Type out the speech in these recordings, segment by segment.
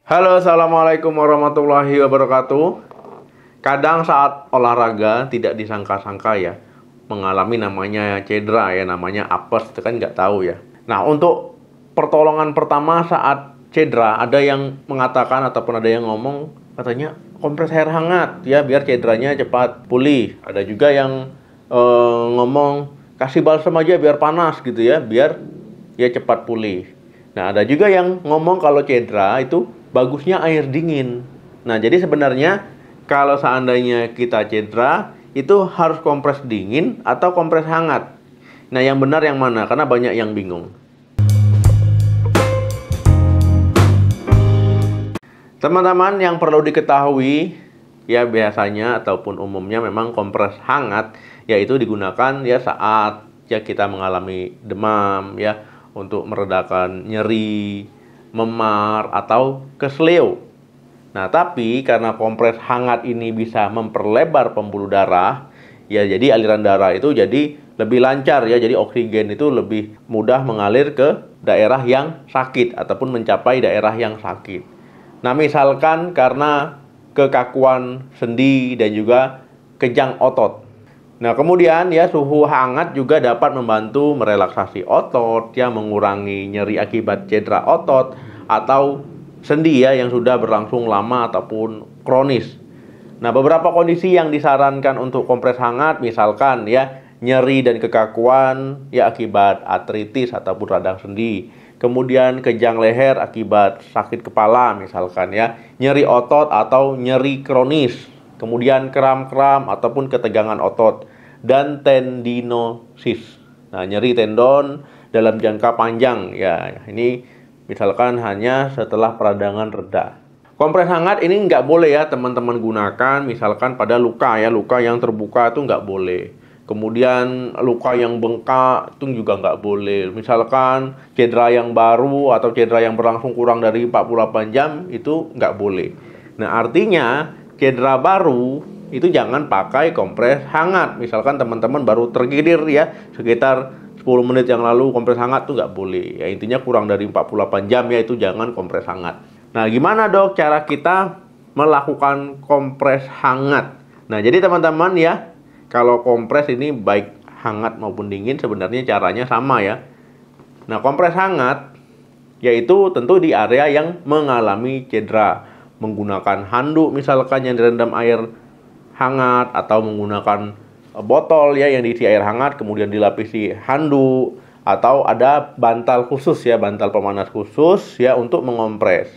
Halo, assalamualaikum warahmatullahi wabarakatuh. Kadang saat olahraga tidak disangka-sangka ya, mengalami namanya cedera ya, namanya apes, itu kan nggak tahu ya. Nah, untuk pertolongan pertama saat cedera, ada yang mengatakan ataupun ada yang ngomong, katanya kompres air hangat ya, biar cederanya cepat pulih. Ada juga yang ngomong, kasih balsam aja biar panas gitu ya, biar ya cepat pulih. Nah, ada juga yang ngomong kalau cedera itu bagusnya air dingin. Nah, jadi sebenarnya kalau seandainya kita cedera, itu harus kompres dingin atau kompres hangat. Nah, yang benar yang mana? Karena banyak yang bingung. Teman-teman, yang perlu diketahui, ya biasanya ataupun umumnya memang kompres hangat, yaitu digunakan ya saat ya kita mengalami demam ya, untuk meredakan nyeri, memar, atau keseleo. Nah, tapi karena kompres hangat ini bisa memperlebar pembuluh darah, ya jadi aliran darah itu jadi lebih lancar ya, jadi oksigen itu lebih mudah mengalir ke daerah yang sakit ataupun mencapai daerah yang sakit. Nah, misalkan karena kekakuan sendi dan juga kejang otot. Nah, kemudian ya suhu hangat juga dapat membantu merelaksasi otot, ya mengurangi nyeri akibat cedera otot atau sendi ya yang sudah berlangsung lama ataupun kronis. Nah, beberapa kondisi yang disarankan untuk kompres hangat misalkan ya nyeri dan kekakuan ya akibat artritis ataupun radang sendi. Kemudian kejang leher akibat sakit kepala misalkan ya, nyeri otot atau nyeri kronis. Kemudian kram-kram ataupun ketegangan otot dan tendinosis. Nah, nyeri tendon dalam jangka panjang ya, ini misalkan hanya setelah peradangan reda. Kompres hangat ini nggak boleh ya teman-teman gunakan misalkan pada luka ya, luka yang terbuka itu nggak boleh. Kemudian luka yang bengkak itu juga nggak boleh. Misalkan cedera yang baru atau cedera yang berlangsung kurang dari 48 jam itu nggak boleh. Nah, artinya cedera baru itu jangan pakai kompres hangat. Misalkan teman-teman baru tergilir ya sekitar 10 menit yang lalu, kompres hangat tuh nggak boleh. Ya intinya kurang dari 48 jam ya itu jangan kompres hangat. Nah, gimana dok cara kita melakukan kompres hangat? Nah, jadi teman-teman ya, kalau kompres ini baik hangat maupun dingin sebenarnya caranya sama ya. Nah, kompres hangat yaitu tentu di area yang mengalami cedera. Menggunakan handuk misalkan yang direndam air hangat atau menggunakan botol ya yang diisi air hangat kemudian dilapisi handuk atau ada bantal khusus ya, bantal pemanas khusus ya untuk mengompres.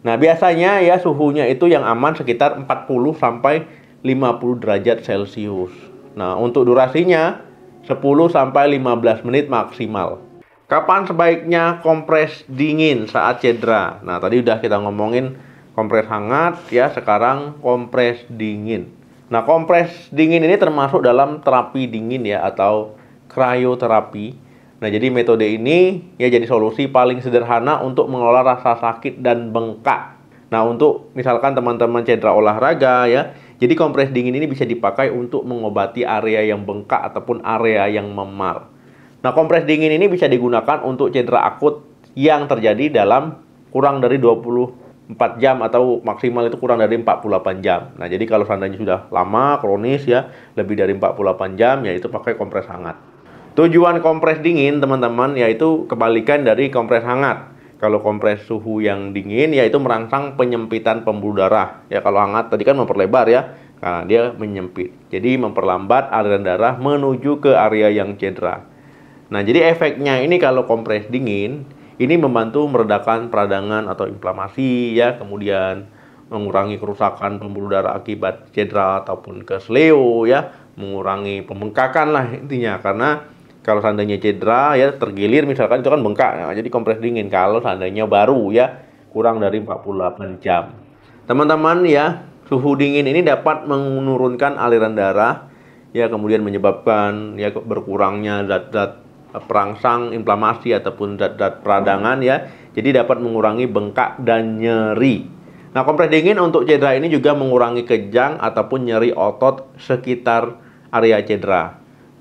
Nah, biasanya ya suhunya itu yang aman sekitar 40 sampai 50 derajat Celcius. Nah, untuk durasinya 10 sampai 15 menit maksimal. Kapan sebaiknya kompres dingin saat cedera? Nah, tadi udah kita ngomongin kompres hangat ya, sekarang kompres dingin. Nah, kompres dingin ini termasuk dalam terapi dingin ya atau krioterapi. Nah, jadi metode ini ya jadi solusi paling sederhana untuk mengelola rasa sakit dan bengkak. Nah, untuk misalkan teman-teman cedera olahraga ya, jadi kompres dingin ini bisa dipakai untuk mengobati area yang bengkak ataupun area yang memar. Nah, kompres dingin ini bisa digunakan untuk cedera akut yang terjadi dalam kurang dari 24 jam atau maksimal itu kurang dari 48 jam. Nah, jadi kalau seandainya sudah lama, kronis ya, lebih dari 48 jam, yaitu pakai kompres hangat. Tujuan kompres dingin, teman-teman, yaitu kebalikan dari kompres hangat. Kalau kompres suhu yang dingin, yaitu merangsang penyempitan pembuluh darah. Ya, kalau hangat tadi kan memperlebar ya, karena dia menyempit. Jadi memperlambat aliran darah menuju ke area yang cedera. Nah, jadi efeknya ini kalau kompres dingin, ini membantu meredakan peradangan atau inflamasi ya, kemudian mengurangi kerusakan pembuluh darah akibat cedera ataupun keseleo ya, mengurangi pembengkakan lah intinya. Karena kalau seandainya cedera ya tergilir misalkan itu kan bengkak. Nah, jadi kompres dingin kalau seandainya baru ya kurang dari 48 jam. Teman-teman ya, suhu dingin ini dapat menurunkan aliran darah ya, kemudian menyebabkan ya berkurangnya zat-zat perangsang inflamasi ataupun zat-zat peradangan ya. Jadi dapat mengurangi bengkak dan nyeri. Nah, kompres dingin untuk cedera ini juga mengurangi kejang ataupun nyeri otot sekitar area cedera.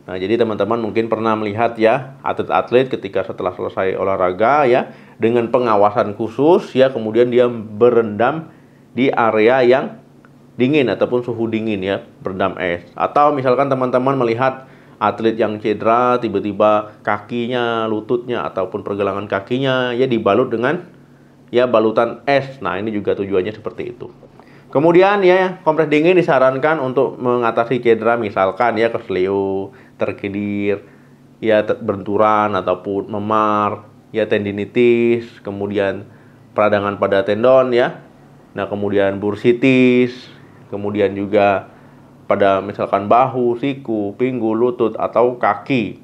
Nah, jadi teman-teman mungkin pernah melihat ya atlet-atlet ketika setelah selesai olahraga ya dengan pengawasan khusus ya, kemudian dia berendam di area yang dingin ataupun suhu dingin ya, berendam es. Atau misalkan teman-teman melihat atlet yang cedera tiba-tiba kakinya, lututnya ataupun pergelangan kakinya ya dibalut dengan ya balutan es. Nah, ini juga tujuannya seperti itu. Kemudian ya, kompres dingin disarankan untuk mengatasi cedera misalkan ya kesleo, terkilir, ya benturan ataupun memar, ya tendinitis, kemudian peradangan pada tendon ya. Nah, kemudian bursitis, kemudian juga pada misalkan bahu, siku, pinggul, lutut atau kaki.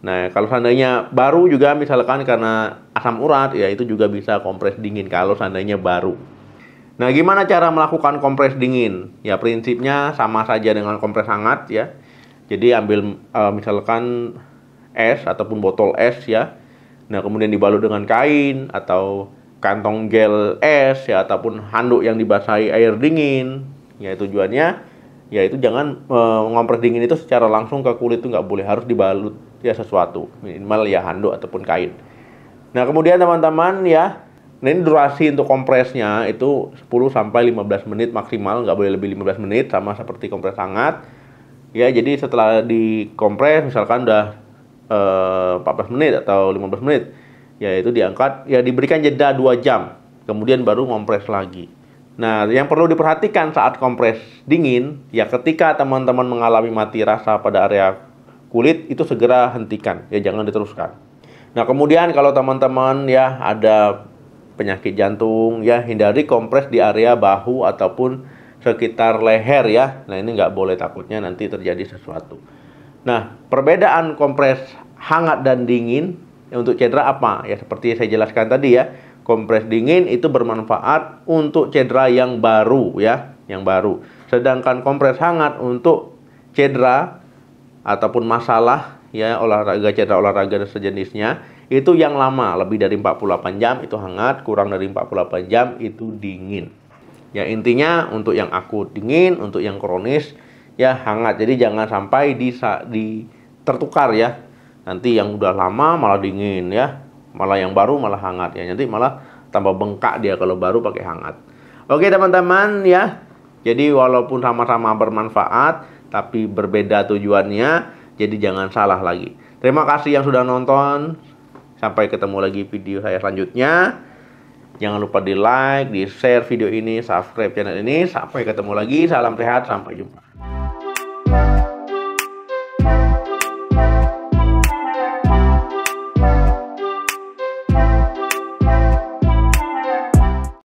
Nah, kalau seandainya baru juga misalkan karena asam urat ya itu juga bisa kompres dingin kalau seandainya baru. Nah, gimana cara melakukan kompres dingin? Ya, prinsipnya sama saja dengan kompres hangat ya. Jadi ambil misalkan es ataupun botol es ya. Nah, kemudian dibalut dengan kain atau kantong gel es ya ataupun handuk yang dibasahi air dingin. Ya, tujuannya yaitu jangan ngompres dingin itu secara langsung ke kulit, itu nggak boleh, harus dibalut ya sesuatu, minimal ya handuk ataupun kain. Nah, kemudian teman-teman ya, nah ini durasi untuk kompresnya itu 10-15 menit maksimal, nggak boleh lebih 15 menit, sama seperti kompres hangat. Ya, jadi setelah dikompres misalkan udah 14 menit atau 15 menit, ya itu diangkat, ya diberikan jeda 2 jam, kemudian baru ngompres lagi. Nah, yang perlu diperhatikan saat kompres dingin, ya ketika teman-teman mengalami mati rasa pada area kulit, itu segera hentikan, ya jangan diteruskan. Nah, kemudian kalau teman-teman ya ada penyakit jantung ya, hindari kompres di area bahu ataupun sekitar leher ya. Nah, ini nggak boleh, takutnya nanti terjadi sesuatu. Nah, perbedaan kompres hangat dan dingin ya, untuk cedera apa? Ya seperti saya jelaskan tadi ya, kompres dingin itu bermanfaat untuk cedera yang baru ya, yang baru. Sedangkan kompres hangat untuk cedera ataupun masalah ya olahraga, cedera olahraga dan sejenisnya, itu yang lama, lebih dari 48 jam itu hangat, kurang dari 48 jam itu dingin. Ya, intinya untuk yang akut dingin, untuk yang kronis ya hangat. Jadi jangan sampai tertukar ya. Nanti yang udah lama malah dingin ya, malah yang baru malah hangat ya. Nanti malah tambah bengkak dia kalau baru pakai hangat. Oke teman-teman ya. Jadi walaupun sama-sama bermanfaat tapi berbeda tujuannya, jadi jangan salah lagi. Terima kasih yang sudah nonton. Sampai ketemu lagi video saya selanjutnya. Jangan lupa di like, di share video ini, subscribe channel ini. Sampai ketemu lagi. Salam sehat, sampai jumpa.